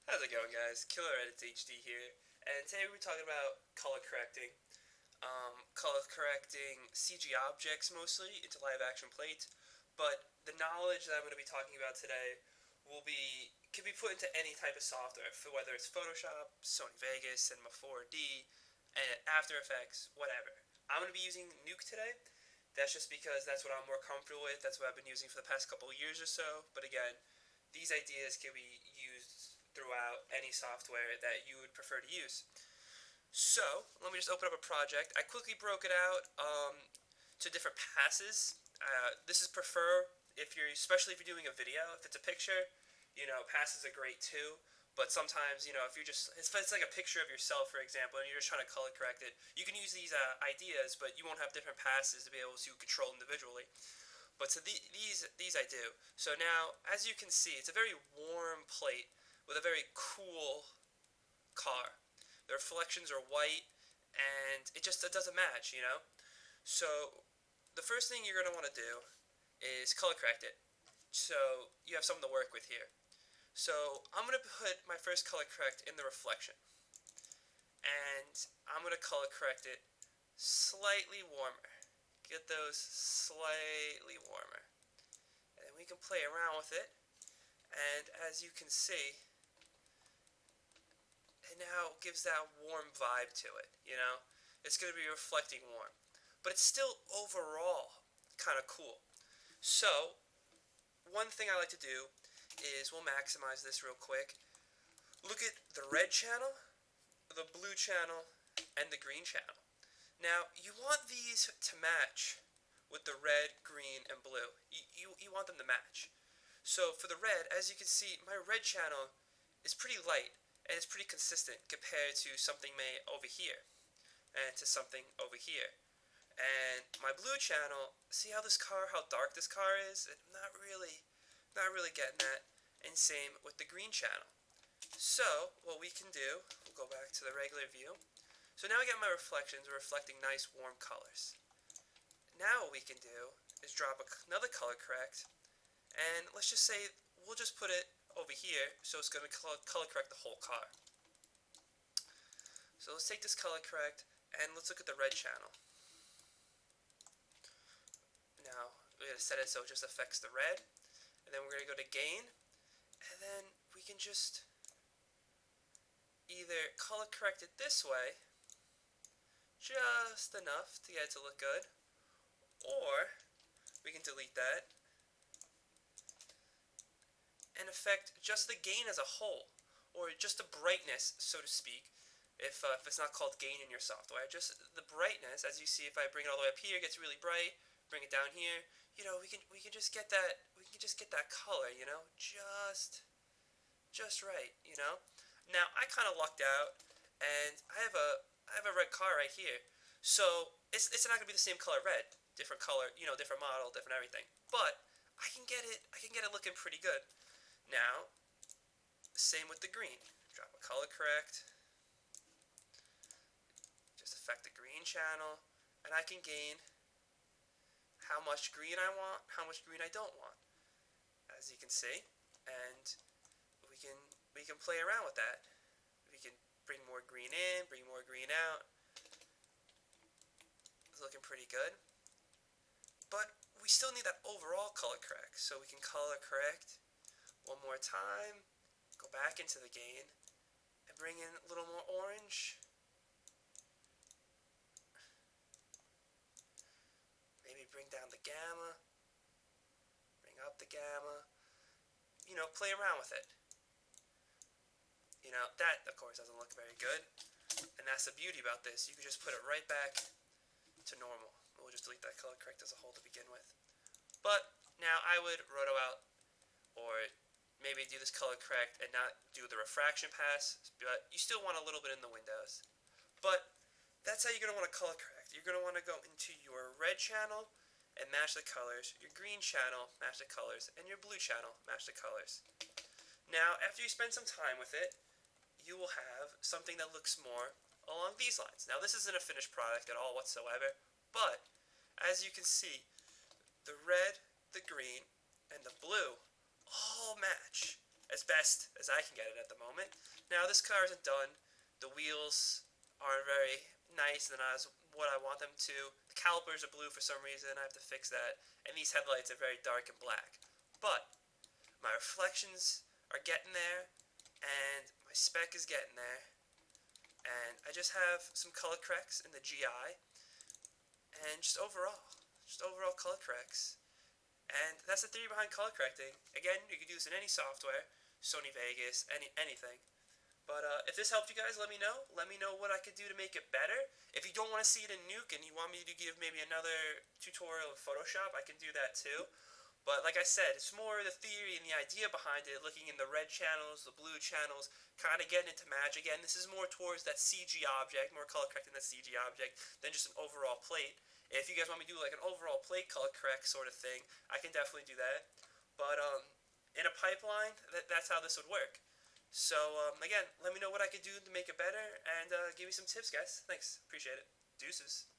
How's it going, guys? Killer Edits HD here, and today we're talking about color correcting. Color correcting CG objects mostly into live action plates, but the knowledge that I'm going to be talking about today can be put into any type of software, for whether it's Photoshop, Sony Vegas, Cinema 4D, and After Effects, whatever. I'm going to be using Nuke today. That's just because that's what I'm more comfortable with. That's what I've been using for the past couple of years or so. But again, these ideas can be used throughout any software that you would prefer to use. So let me just open up a project. I quickly broke it out to different passes. This is especially if you're doing a video. If it's a picture, passes are great too. But sometimes, if you're it's like a picture of yourself, for example, and you're just trying to color correct it, you can use these ideas, but you won't have different passes to be able to control individually. But these I do. So now, as you can see, it's a very warm plate with a very cool car. The reflections are white, and it doesn't match. So the first thing you're gonna want to do is color correct it. So you have something to work with here. So I'm gonna put my first color correct in the reflection, and I'm gonna color correct it slightly warmer. Get those slightly warmer, and we can play around with it. And as you can see, it now gives that warm vibe to it. It's going to be reflecting warm. But it's still overall kind of cool. So, one thing I like to do is we'll maximize this real quick. Look at the red channel, the blue channel, and the green channel. Now, you want these to match with the red, green, and blue. You want them to match. So for the red, as you can see, my red channel is pretty light, and it's pretty consistent compared to something made over here and to something over here. And my blue channel, see how dark this car is? Not really getting that. And same with the green channel. So what we can do, we'll go back to the regular view. So now I got my reflections reflecting nice warm colors. Now what we can do is drop another color correct, and let's just say we'll just put it over here, so it's going to color correct the whole car. So let's take this color correct, and let's look at the red channel. Now we're going to set it so it just affects the red, and then we're going to go to gain, and then we can just either color correct it this way, just enough to get it to look good, or we can delete that and affect just the gain as a whole, or just the brightness, so to speak, if it's not called gain in your software. Just the brightness, as you see, if I bring it all the way up here, it gets really bright. Bring it down here, we can just get that color, just right. Now I kind of lucked out, and I have a red car right here, so it's not gonna be the same color red, different color, different model, different everything, but I can get it looking pretty good. Now, same with the green. Drop a color correct, just affect the green channel, and I can gain how much green I want, how much green I don't want, as you can see, and we can play around with that. We can bring more green in, bring more green out. It's looking pretty good, but we still need that overall color correct, so we can color correct one more time, go back into the gain, and bring in a little more orange. Maybe bring down the gamma, bring up the gamma. Play around with it. That, of course, doesn't look very good. And that's the beauty about this. You can just put it right back to normal. We'll just delete that color correct as a whole to begin with. But now I would roto out, or maybe do this color correct and not do the refraction pass, but you still want a little bit in the windows. But that's how you're going to want to color correct. You're going to want to go into your red channel and match the colors, your green channel, match the colors, and your blue channel, match the colors. Now, after you spend some time with it, you will have something that looks more along these lines. Now, this isn't a finished product at all whatsoever, but as you can see, the red, the green, and the blue all match. as best as I can get it at the moment. Now this car isn't done. The wheels aren't very nice than as what I want them to. The calipers are blue for some reason. I have to fix that. And these headlights are very dark and black. But my reflections are getting there, and my spec is getting there. And I just have some color corrects in the GI, and just overall color corrects. And that's the theory behind color correcting. Again, you can do this in any software, Sony Vegas, anything. But if this helped you guys, let me know. Let me know what I could do to make it better. If you don't want to see it in Nuke and you want me to give maybe another tutorial of Photoshop, I can do that too. But like I said, it's more the theory and the idea behind it, looking in the red channels, the blue channels, kind of getting into match. Again, this is more towards that CG object, more color correcting that CG object than just an overall plate. If you guys want me to do like an overall plate color correct sort of thing, I can definitely do that. But in a pipeline, that's how this would work. So, again, let me know what I could do to make it better, and give me some tips, guys. Thanks. Appreciate it. Deuces.